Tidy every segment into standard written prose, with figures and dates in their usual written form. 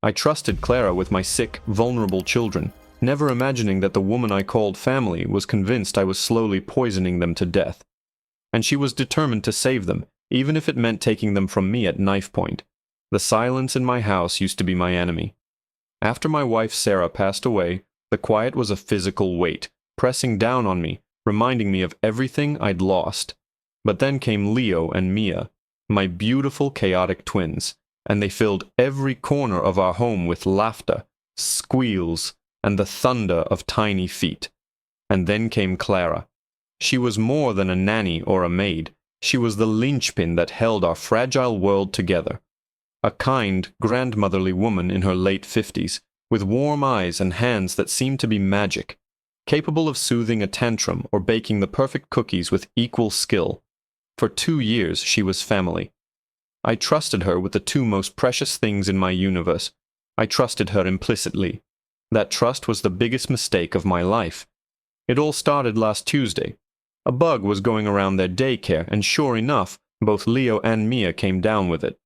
I trusted Clara with my sick, vulnerable children, never imagining that the woman I called family was convinced I was slowly poisoning them to death. And she was determined to save them, even if it meant taking them from me at knife point. The silence in my house used to be my enemy. After my wife Sarah passed away, the quiet was a physical weight, pressing down on me, reminding me of everything I'd lost. But then came Leo and Mia, my beautiful chaotic twins, and they filled every corner of our home with laughter, squeals, and the thunder of tiny feet. And then came Clara. She was more than a nanny or a maid. She was the linchpin that held our fragile world together. A kind, grandmotherly woman in her late 50s, with warm eyes and hands that seemed to be magic, capable of soothing a tantrum or baking the perfect cookies with equal skill. For 2 years she was family. I trusted her with the two most precious things in my universe. I trusted her implicitly. That trust was the biggest mistake of my life. It all started last Tuesday. A bug was going around their daycare, and sure enough, both Leo and Mia came down with it.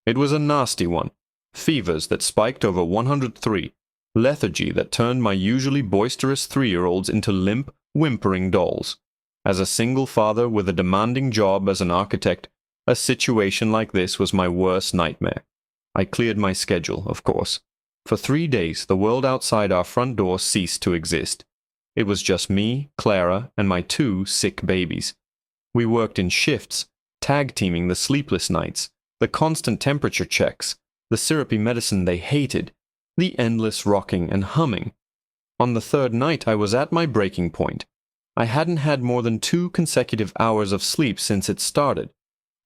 It was a nasty one. Fevers that spiked over 103. Lethargy that turned my usually boisterous 3-year-olds into limp, whimpering dolls. As a single father with a demanding job as an architect, a situation like this was my worst nightmare. I cleared my schedule, of course. For 3 days, the world outside our front door ceased to exist. It was just me, Clara, and my 2 sick babies. We worked in shifts, tag-teaming the sleepless nights, the constant temperature checks, the syrupy medicine they hated, the endless rocking and humming. On the 3rd night, I was at my breaking point. I hadn't had more than 2 consecutive hours of sleep since it started.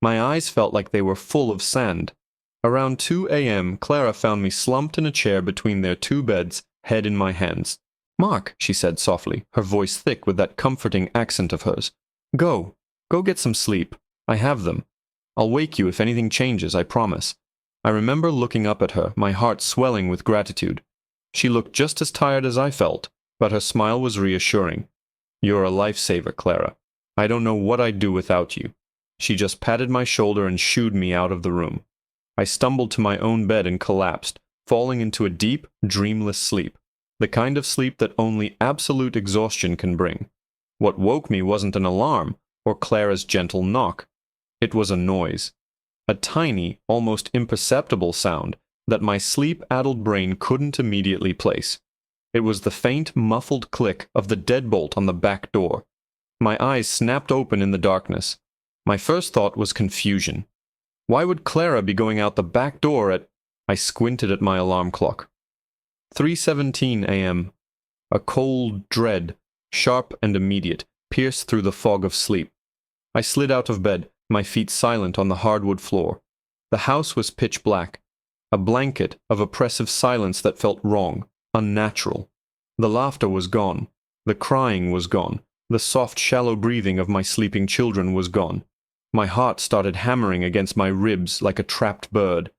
My eyes felt like they were full of sand. Around 2 a.m., Clara found me slumped in a chair between their 2 beds, head in my hands. "Mark," she said softly, her voice thick with that comforting accent of hers. Go get some sleep. I have them. I'll wake you if anything changes, I promise." I remember looking up at her, my heart swelling with gratitude. She looked just as tired as I felt, but her smile was reassuring. "You're a lifesaver, Clara. I don't know what I'd do without you." She just patted my shoulder and shooed me out of the room. I stumbled to my own bed and collapsed, falling into a deep, dreamless sleep, the kind of sleep that only absolute exhaustion can bring. What woke me wasn't an alarm or Clara's gentle knock. It was a noise. A tiny, almost imperceptible sound that my sleep-addled brain couldn't immediately place. It was the faint, muffled click of the deadbolt on the back door. My eyes snapped open in the darkness. My first thought was confusion. Why would Clara be going out the back door at... I squinted at my alarm clock. 3:17 a.m. A cold dread, sharp and immediate, pierced through the fog of sleep. I slid out of bed, my feet silent on the hardwood floor. The house was pitch black, a blanket of oppressive silence that felt wrong, unnatural. The laughter was gone. The crying was gone. The soft, shallow breathing of my sleeping children was gone. My heart started hammering against my ribs like a trapped bird.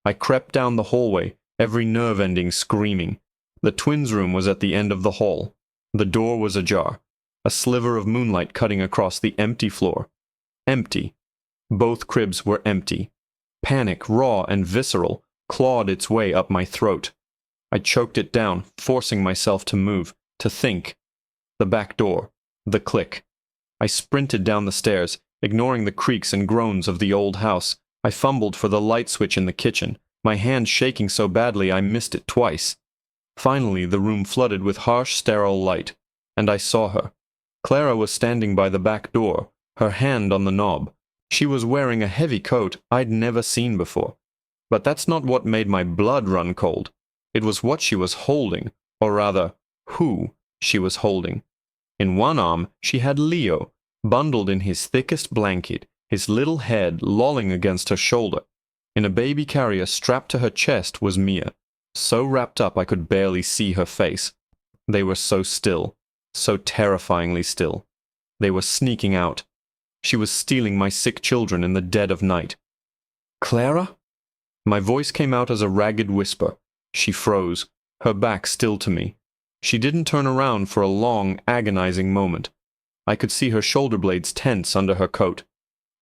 I crept down the hallway, every nerve ending screaming. The twins' room was at the end of the hall. The door was ajar, a sliver of moonlight cutting across the empty floor. Empty. Both cribs were empty. Panic, raw and visceral, clawed its way up my throat. I choked it down, forcing myself to move, to think. The back door. The click. I sprinted down the stairs, ignoring the creaks and groans of the old house. I fumbled for the light switch in the kitchen, my hand shaking so badly I missed it twice. Finally, the room flooded with harsh, sterile light, and I saw her. Clara was standing by the back door, her hand on the knob. She was wearing a heavy coat I'd never seen before. But that's not what made my blood run cold. It was what she was holding, or rather, who she was holding. In one arm, she had Leo, bundled in his thickest blanket, his little head lolling against her shoulder. In a baby carrier strapped to her chest was Mia, so wrapped up I could barely see her face. They were so still, so terrifyingly still. They were sneaking out. She was stealing my sick children in the dead of night. "Clara?" My voice came out as a ragged whisper. She froze, her back still to me. She didn't turn around for a long, agonizing moment. I could see her shoulder blades tense under her coat.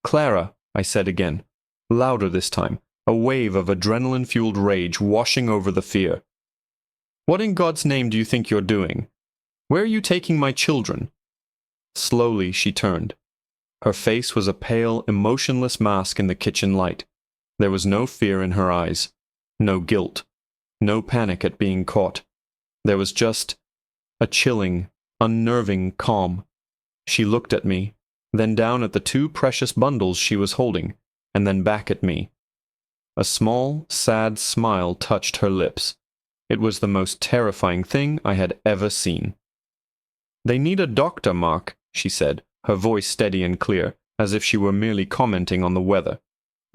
"Clara," I said again, louder this time, a wave of adrenaline-fueled rage washing over the fear. "What in God's name do you think you're doing? Where are you taking my children?" Slowly she turned. Her face was a pale, emotionless mask in the kitchen light. There was no fear in her eyes, no guilt, no panic at being caught. There was just a chilling, unnerving calm. She looked at me, then down at the two precious bundles she was holding, and then back at me. A small, sad smile touched her lips. It was the most terrifying thing I had ever seen. "They need a doctor, Mark," she said, her voice steady and clear, as if she were merely commenting on the weather.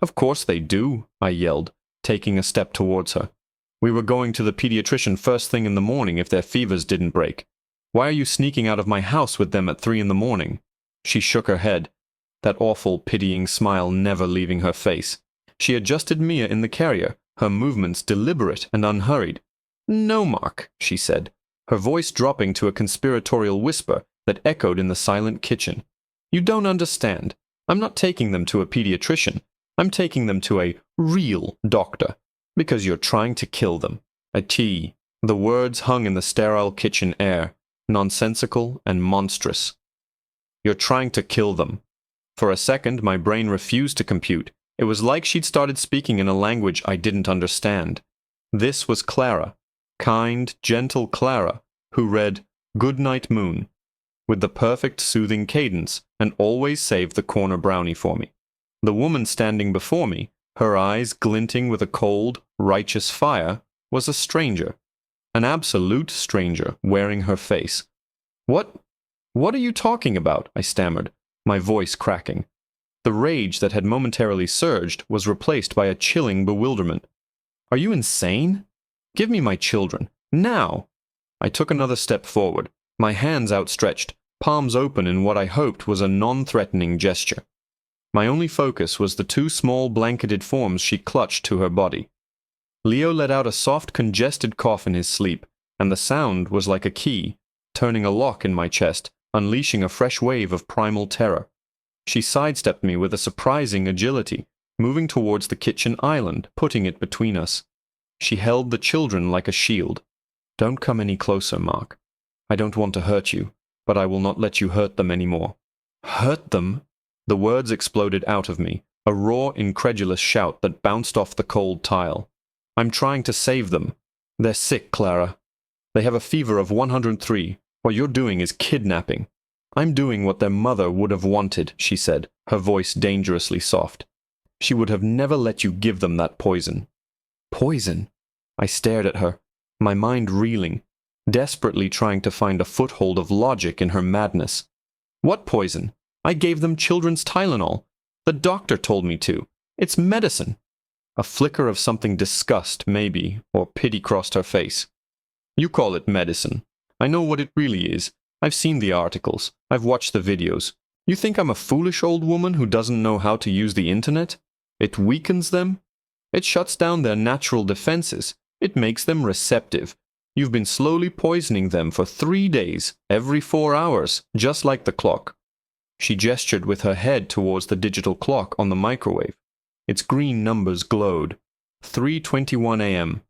"Of course they do," I yelled, taking a step towards her. "We were going to the pediatrician first thing in the morning if their fevers didn't break. Why are you sneaking out of my house with them at 3 in the morning? She shook her head, that awful, pitying smile never leaving her face. She adjusted Mia in the carrier, her movements deliberate and unhurried. "No, Mark," she said, her voice dropping to a conspiratorial whisper that echoed in the silent kitchen. "You don't understand. I'm not taking them to a pediatrician. I'm taking them to a real doctor, because you're trying to kill them." A T. The words hung in the sterile kitchen air, nonsensical and monstrous. "You're trying to kill them." For a second, my brain refused to compute. It was like she'd started speaking in a language I didn't understand. This was Clara, kind, gentle Clara, who read "Good Night Moon" with the perfect soothing cadence and always saved the corner brownie for me. The woman standing before me, her eyes glinting with a cold, righteous fire, was a stranger. An absolute stranger, wearing her face. What are you talking about?" I stammered, my voice cracking. The rage that had momentarily surged was replaced by a chilling bewilderment. "Are you insane? Give me my children. Now!" I took another step forward, my hands outstretched, palms open in what I hoped was a non-threatening gesture. My only focus was the two small blanketed forms she clutched to her body. Leo let out a soft, congested cough in his sleep, and the sound was like a key, turning a lock in my chest, unleashing a fresh wave of primal terror. She sidestepped me with a surprising agility, moving towards the kitchen island, putting it between us. She held the children like a shield. "Don't come any closer, Mark. I don't want to hurt you, but I will not let you hurt them anymore." "Hurt them?" The words exploded out of me, a raw, incredulous shout that bounced off the cold tile. "I'm trying to save them. They're sick, Clara. They have a fever of 103. What you're doing is kidnapping." "I'm doing what their mother would have wanted," she said, her voice dangerously soft. "She would have never let you give them that poison." "Poison?" I stared at her, my mind reeling, desperately trying to find a foothold of logic in her madness. "What poison? I gave them children's Tylenol. The doctor told me to. It's medicine." A flicker of something disgust, maybe, or pity crossed her face. "You call it medicine. I know what it really is. I've seen the articles. I've watched the videos. You think I'm a foolish old woman who doesn't know how to use the internet? It weakens them. It shuts down their natural defenses. It makes them receptive. You've been slowly poisoning them for 3 days, every 4 hours, just like the clock." She gestured with her head towards the digital clock on the microwave. Its green numbers glowed. 3:21 a.m.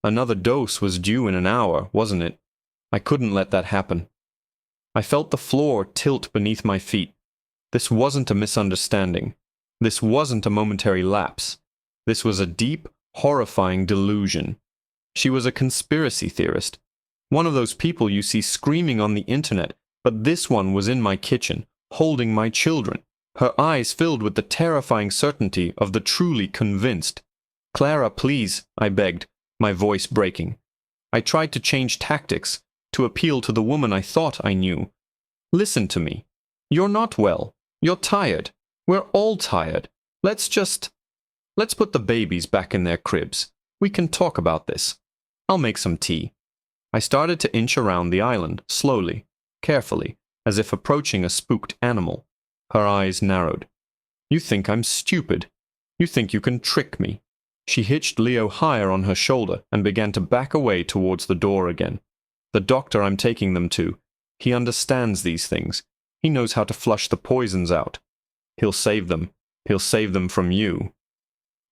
Another dose was due in an hour, wasn't it? I couldn't let that happen. I felt the floor tilt beneath my feet. This wasn't a misunderstanding. This wasn't a momentary lapse. This was a deep, horrifying delusion. She was a conspiracy theorist. One of those people you see screaming on the internet, but this one was in my kitchen, holding my children, her eyes filled with the terrifying certainty of the truly convinced. "Clara, please," I begged, my voice breaking. I tried to change tactics, to appeal to the woman I thought I knew. "Listen to me. You're not well. You're tired. We're all tired. Let's put the babies back in their cribs. We can talk about this. I'll make some tea." I started to inch around the island, slowly, carefully, as if approaching a spooked animal. Her eyes narrowed. "You think I'm stupid. You think you can trick me." She hitched Leo higher on her shoulder and began to back away towards the door again. "The doctor I'm taking them to, he understands these things. He knows how to flush the poisons out. He'll save them. He'll save them from you."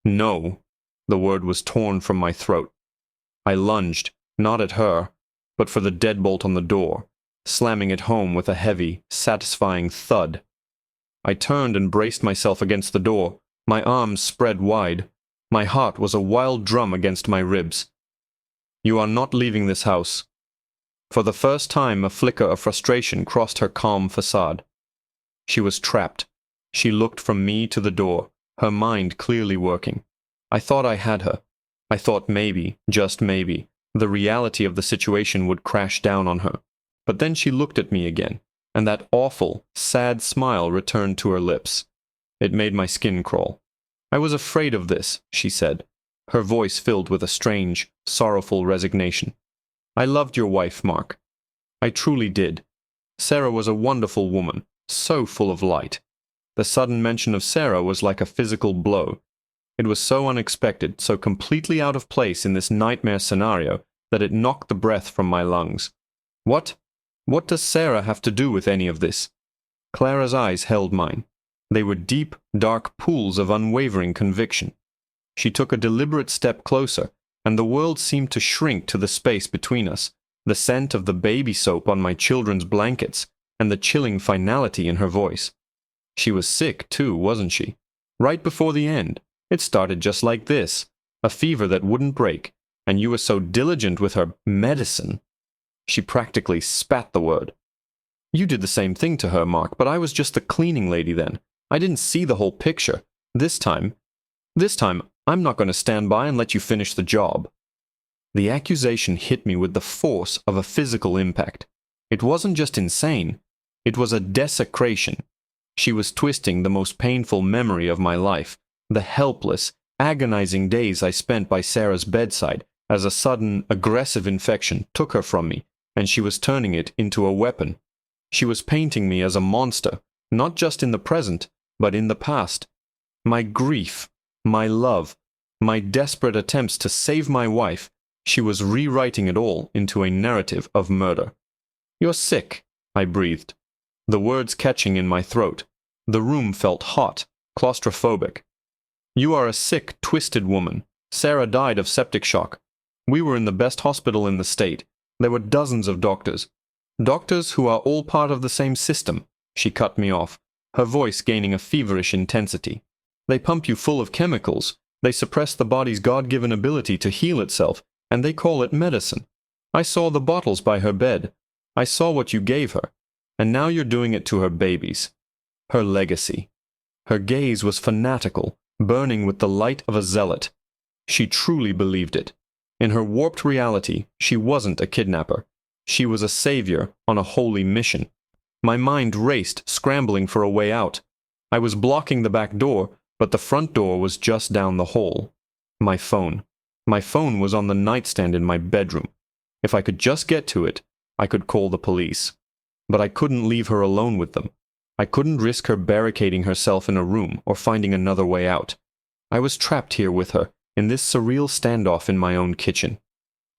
"No." The word was torn from my throat. I lunged, not at her, but for the deadbolt on the door, slamming it home with a heavy, satisfying thud. I turned and braced myself against the door, my arms spread wide. My heart was a wild drum against my ribs. "You are not leaving this house." For the first time, a flicker of frustration crossed her calm facade. She was trapped. She looked from me to the door, her mind clearly working. I thought I had her. I thought maybe, just maybe, the reality of the situation would crash down on her. But then she looked at me again, and that awful, sad smile returned to her lips. It made my skin crawl. "I was afraid of this," she said, her voice filled with a strange, sorrowful resignation. "I loved your wife, Mark. I truly did. Sarah was a wonderful woman, so full of light." The sudden mention of Sarah was like a physical blow. It was so unexpected, so completely out of place in this nightmare scenario, that it knocked the breath from my lungs. What does Sarah have to do with any of this? Clara's eyes held mine. They were deep, dark pools of unwavering conviction. She took a deliberate step closer, and the world seemed to shrink to the space between us, the scent of the baby soap on my children's blankets, and the chilling finality in her voice. She was sick, too, wasn't she? Right before the end. It started just like this, a fever that wouldn't break, and you were so diligent with her medicine. She practically spat the word. "You did the same thing to her, Mark, but I was just the cleaning lady then. I didn't see the whole picture. This time, I'm not going to stand by and let you finish the job." The accusation hit me with the force of a physical impact. It wasn't just insane. It was a desecration. She was twisting the most painful memory of my life, the helpless, agonizing days I spent by Sarah's bedside as a sudden, aggressive infection took her from me, and she was turning it into a weapon. She was painting me as a monster, not just in the present, but in the past. My grief, my love, my desperate attempts to save my wife, she was rewriting it all into a narrative of murder. "You're sick," I breathed, the words catching in my throat. The room felt hot, claustrophobic. "You are a sick, twisted woman. Sarah died of septic shock. We were in the best hospital in the state. There were dozens of doctors. Doctors who are all part of the same system." She cut me off, her voice gaining a feverish intensity. "They pump you full of chemicals. They suppress the body's God-given ability to heal itself, and they call it medicine. I saw the bottles by her bed. I saw what you gave her. And now you're doing it to her babies." Her legacy. Her gaze was fanatical, burning with the light of a zealot. She truly believed it. In her warped reality, she wasn't a kidnapper. She was a savior on a holy mission. My mind raced, scrambling for a way out. I was blocking the back door, but the front door was just down the hall. My phone. My phone was on the nightstand in my bedroom. If I could just get to it, I could call the police. But I couldn't leave her alone with them. I couldn't risk her barricading herself in a room or finding another way out. I was trapped here with her, in this surreal standoff in my own kitchen.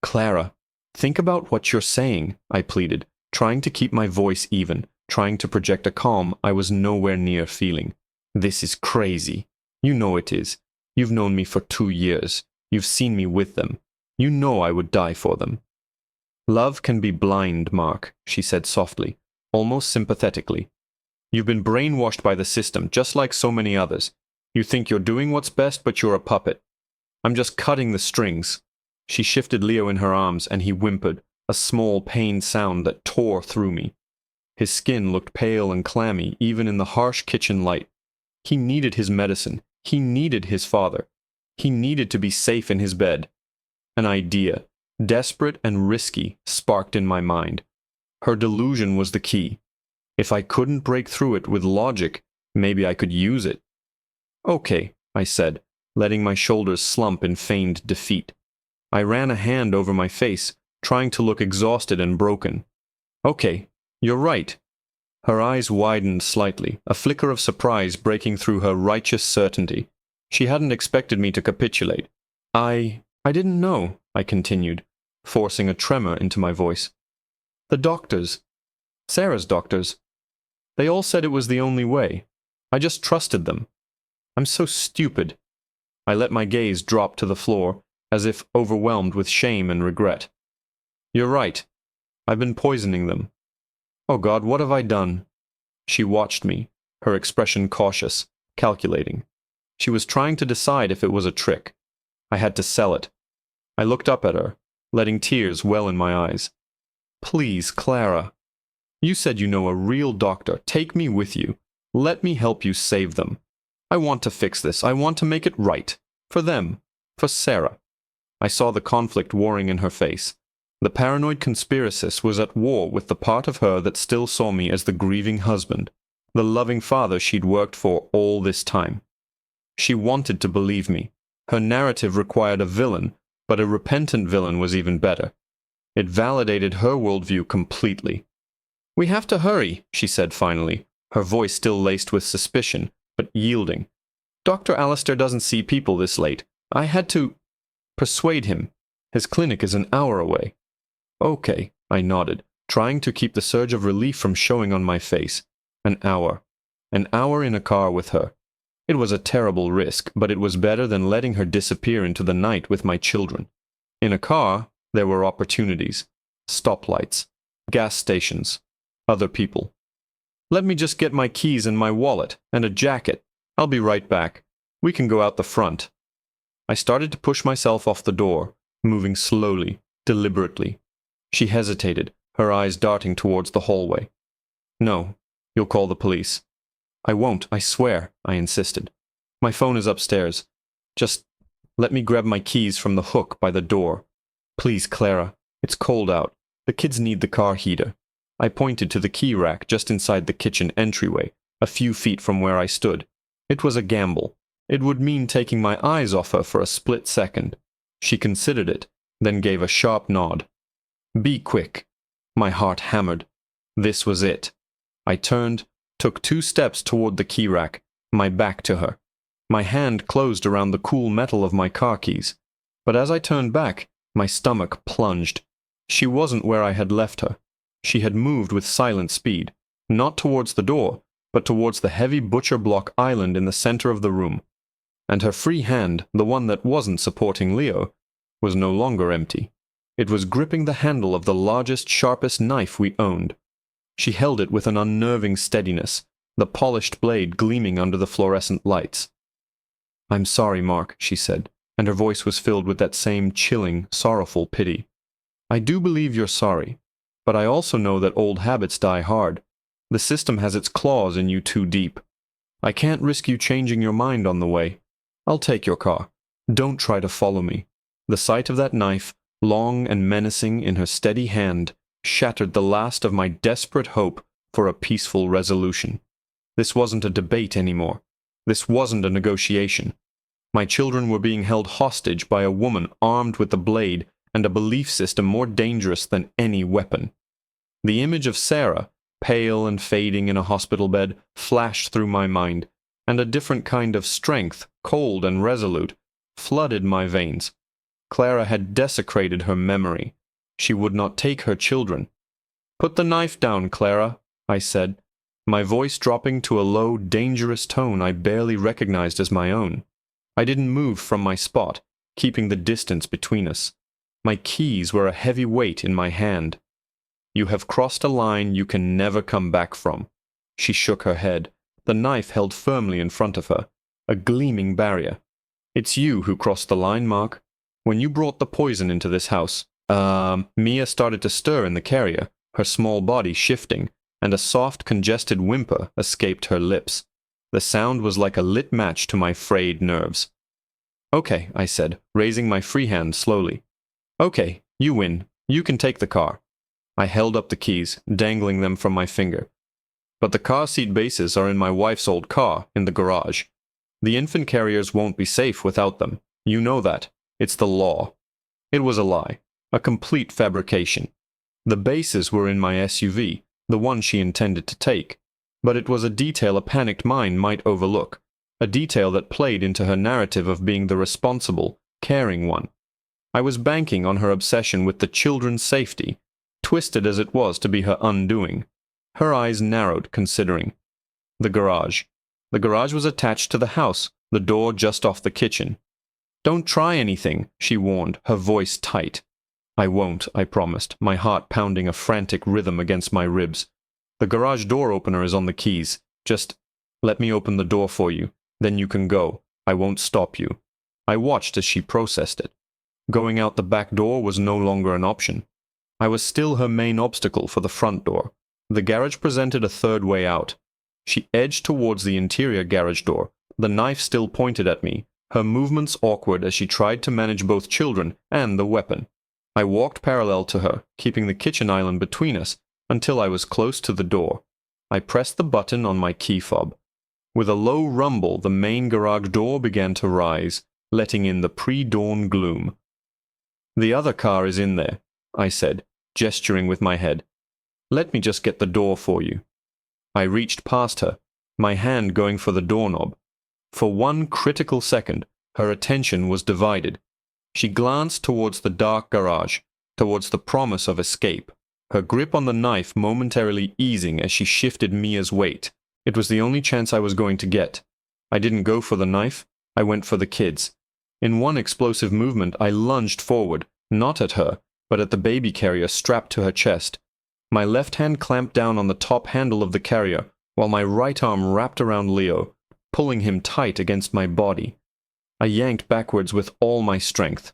"Clara, think about what you're saying," I pleaded, trying to keep my voice even, trying to project a calm I was nowhere near feeling. "This is crazy. You know it is. You've known me for 2 years. You've seen me with them. You know I would die for them." "Love can be blind, Mark," she said softly, almost sympathetically. "You've been brainwashed by the system, just like so many others. You think you're doing what's best, but you're a puppet. I'm just cutting the strings." She shifted Leo in her arms, and he whimpered, a small, pained sound that tore through me. His skin looked pale and clammy, even in the harsh kitchen light. He needed his medicine. He needed his father. He needed to be safe in his bed. An idea, desperate and risky, sparked in my mind. Her delusion was the key. If I couldn't break through it with logic, maybe I could use it. "Okay," I said, letting my shoulders slump in feigned defeat. I ran a hand over my face, trying to look exhausted and broken. "Okay, you're right." Her eyes widened slightly, a flicker of surprise breaking through her righteous certainty. She hadn't expected me to capitulate. I didn't know," I continued, forcing a tremor into my voice. "The doctors, Sarah's doctors, they all said it was the only way. I just trusted them. I'm so stupid. I let my gaze drop to the floor, as if overwhelmed with shame and regret. You're right. I've been poisoning them. Oh God, what have I done? She watched me, her expression cautious, calculating. She was trying to decide if it was a trick. I had to sell it. I looked up at her, letting tears well in my eyes. Please, Clara. You said you know a real doctor. Take me with you. Let me help you save them. I want to fix this. I want to make it right. For them. For Sarah. I saw the conflict warring in her face. The paranoid conspiracist was at war with the part of her that still saw me as the grieving husband, the loving father she'd worked for all this time. She wanted to believe me. Her narrative required a villain, but a repentant villain was even better. It validated her worldview completely. We have to hurry, she said finally, her voice still laced with suspicion, but yielding. Dr. Alistair doesn't see people this late. I had to persuade him. His clinic is an hour away. Okay, I nodded, trying to keep the surge of relief from showing on my face. An hour. An hour in a car with her. It was a terrible risk, but it was better than letting her disappear into the night with my children. In a car, there were opportunities. Stoplights. Gas stations. Other people. Let me just get my keys and my wallet, and a jacket. I'll be right back. We can go out the front. I started to push myself off the door, moving slowly, deliberately. She hesitated, her eyes darting towards the hallway. No, you'll call the police. I won't, I swear, I insisted. My phone is upstairs. Just let me grab my keys from the hook by the door. Please, Clara, it's cold out. The kids need the car heater. I pointed to the key rack just inside the kitchen entryway, a few feet from where I stood. It was a gamble. It would mean taking my eyes off her for a split second. She considered it, then gave a sharp nod. Be quick. My heart hammered. This was it. I turned, took 2 steps toward the key rack, my back to her. My hand closed around the cool metal of my car keys. But as I turned back, my stomach plunged. She wasn't where I had left her. She had moved with silent speed, not towards the door, but towards the heavy butcher block island in the center of the room. And her free hand, the one that wasn't supporting Leo, was no longer empty. It was gripping the handle of the largest, sharpest knife we owned. She held it with an unnerving steadiness, the polished blade gleaming under the fluorescent lights. I'm sorry, Mark, she said, and her voice was filled with that same chilling, sorrowful pity. I do believe you're sorry, but I also know that old habits die hard. The system has its claws in you too deep. I can't risk you changing your mind on the way. I'll take your car. Don't try to follow me. The sight of that knife, long and menacing in her steady hand, shattered the last of my desperate hope for a peaceful resolution. This wasn't a debate anymore. This wasn't a negotiation. My children were being held hostage by a woman armed with a blade and a belief system more dangerous than any weapon. The image of Sarah, pale and fading in a hospital bed, flashed through my mind, and a different kind of strength, cold and resolute, flooded my veins. Clara had desecrated her memory. She would not take her children. Put the knife down, Clara, I said, my voice dropping to a low, dangerous tone I barely recognized as my own. I didn't move from my spot, keeping the distance between us. My keys were a heavy weight in my hand. You have crossed a line you can never come back from. She shook her head, the knife held firmly in front of her, a gleaming barrier. It's you who crossed the line, Mark. When you brought the poison into this house, Mia started to stir in the carrier, her small body shifting, and a soft, congested whimper escaped her lips. The sound was like a lit match to my frayed nerves. Okay, I said, raising my free hand slowly. Okay, you win. You can take the car. I held up the keys, dangling them from my finger. But the car seat bases are in my wife's old car, in the garage. The infant carriers won't be safe without them. You know that. It's the law. It was a lie. A complete fabrication. The bases were in my SUV, the one she intended to take. But it was a detail a panicked mind might overlook. A detail that played into her narrative of being the responsible, caring one. I was banking on her obsession with the children's safety, twisted as it was to be her undoing. Her eyes narrowed, considering. The garage. The garage was attached to the house, the door just off the kitchen. "Don't try anything," she warned, her voice tight. "I won't," I promised, my heart pounding a frantic rhythm against my ribs. "The garage door opener is on the keys. Just let me open the door for you. Then you can go. I won't stop you." I watched as she processed it. Going out the back door was no longer an option. I was still her main obstacle for the front door. The garage presented a third way out. She edged towards the interior garage door, the knife still pointed at me, her movements awkward as she tried to manage both children and the weapon. I walked parallel to her, keeping the kitchen island between us, until I was close to the door. I pressed the button on my key fob. With a low rumble, the main garage door began to rise, letting in the pre-dawn gloom. "The other car is in there," I said, gesturing with my head. "Let me just get the door for you." I reached past her, my hand going for the doorknob. For one critical second, her attention was divided. She glanced towards the dark garage, towards the promise of escape, her grip on the knife momentarily easing as she shifted Mia's weight. It was the only chance I was going to get. I didn't go for the knife, I went for the kids. In one explosive movement, I lunged forward, not at her, but at the baby carrier strapped to her chest. My left hand clamped down on the top handle of the carrier, while my right arm wrapped around Leo, pulling him tight against my body. I yanked backwards with all my strength.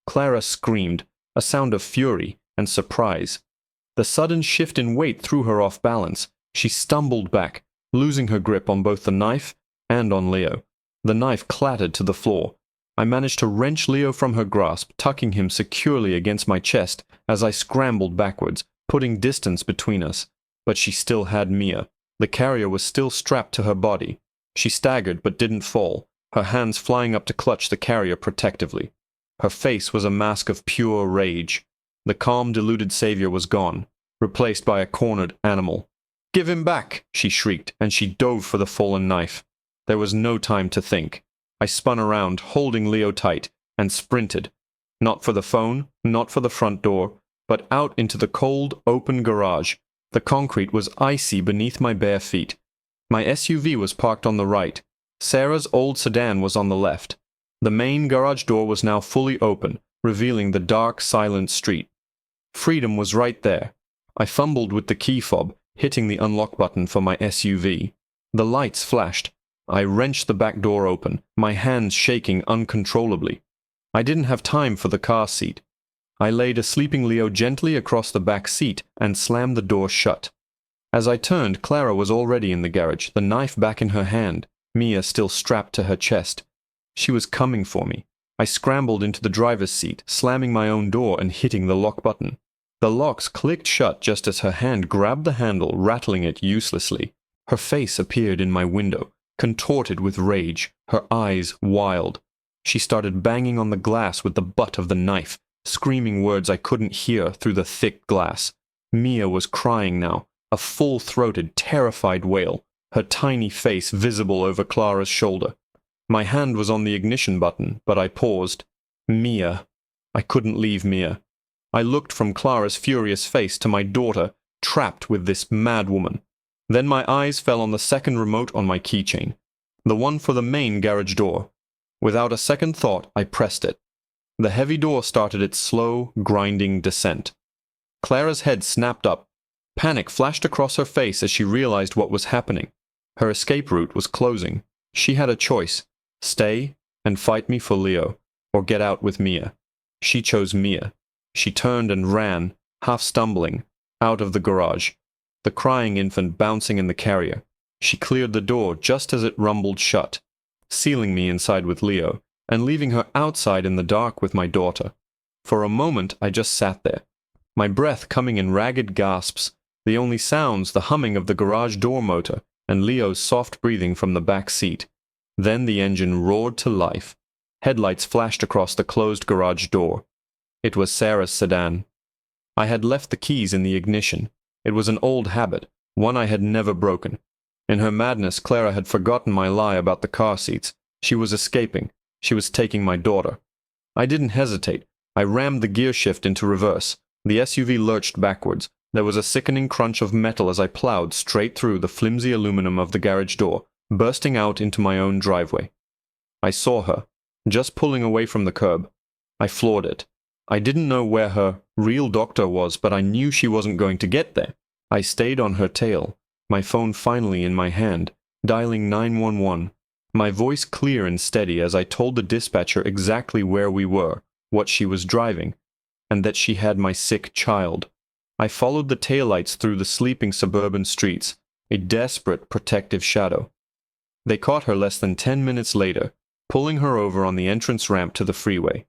Clara screamed, a sound of fury and surprise. The sudden shift in weight threw her off balance. She stumbled back, losing her grip on both the knife and on Leo. The knife clattered to the floor. I managed to wrench Leo from her grasp, tucking him securely against my chest as I scrambled backwards, putting distance between us. But she still had Mia. The carrier was still strapped to her body. She staggered but didn't fall, her hands flying up to clutch the carrier protectively. Her face was a mask of pure rage. The calm, deluded savior was gone, replaced by a cornered animal. "Give him back!" she shrieked, and she dove for the fallen knife. There was no time to think. I spun around, holding Leo tight, and sprinted. Not for the phone, not for the front door, but out into the cold, open garage. The concrete was icy beneath my bare feet. My SUV was parked on the right. Sarah's old sedan was on the left. The main garage door was now fully open, revealing the dark, silent street. Freedom was right there. I fumbled with the key fob, hitting the unlock button for my SUV. The lights flashed. I wrenched the back door open, my hands shaking uncontrollably. I didn't have time for the car seat. I laid a sleeping Leo gently across the back seat and slammed the door shut. As I turned, Clara was already in the garage, the knife back in her hand, Mia still strapped to her chest. She was coming for me. I scrambled into the driver's seat, slamming my own door and hitting the lock button. The locks clicked shut just as her hand grabbed the handle, rattling it uselessly. Her face appeared in my window, contorted with rage, her eyes wild. She started banging on the glass with the butt of the knife, screaming words I couldn't hear through the thick glass. Mia was crying now, a full-throated, terrified wail, her tiny face visible over Clara's shoulder. My hand was on the ignition button, but I paused. Mia. I couldn't leave Mia. I looked from Clara's furious face to my daughter, trapped with this mad woman. Then my eyes fell on the second remote on my keychain, the one for the main garage door. Without a second thought, I pressed it. The heavy door started its slow, grinding descent. Clara's head snapped up. Panic flashed across her face as she realized what was happening. Her escape route was closing. She had a choice: stay and fight me for Leo, or get out with Mia. She chose Mia. She turned and ran, half stumbling, out of the garage, the crying infant bouncing in the carrier. She cleared the door just as it rumbled shut, sealing me inside with Leo, and leaving her outside in the dark with my daughter. For a moment I just sat there, my breath coming in ragged gasps, the only sounds the humming of the garage door motor and Leo's soft breathing from the back seat. Then the engine roared to life. Headlights flashed across the closed garage door. It was Sarah's sedan. I had left the keys in the ignition. It was an old habit, one I had never broken. In her madness, Clara had forgotten my lie about the car seats. She was escaping. She was taking my daughter. I didn't hesitate. I rammed the gear shift into reverse. The SUV lurched backwards. There was a sickening crunch of metal as I plowed straight through the flimsy aluminum of the garage door, bursting out into my own driveway. I saw her. just pulling away from the curb. I floored it. I didn't know where her real doctor was, but I knew she wasn't going to get there. I stayed on her tail, my phone finally in my hand, dialing 911, my voice clear and steady as I told the dispatcher exactly where we were, what she was driving, and that she had my sick child. I followed the taillights through the sleeping suburban streets, a desperate protective shadow. They caught her less than 10 minutes later, pulling her over on the entrance ramp to the freeway.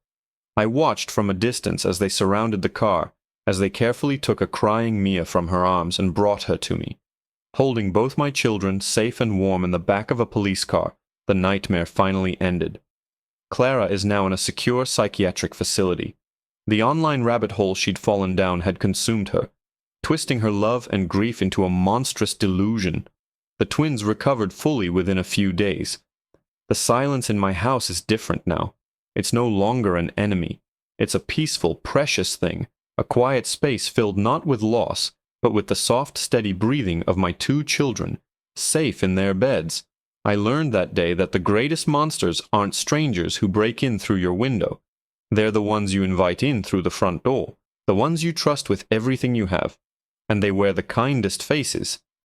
I watched from a distance as they surrounded the car, as they carefully took a crying Mia from her arms and brought her to me. Holding both my children safe and warm in the back of a police car, the nightmare finally ended. Clara is now in a secure psychiatric facility. The online rabbit hole she'd fallen down had consumed her, twisting her love and grief into a monstrous delusion. The twins recovered fully within a few days. The silence in my house is different now. It's no longer an enemy. It's a peaceful, precious thing, a quiet space filled not with loss, but with the soft, steady breathing of my 2 children, safe in their beds. I learned that day that the greatest monsters aren't strangers who break in through your window. They're the ones you invite in through the front door, the ones you trust with everything you have. And they wear the kindest faces,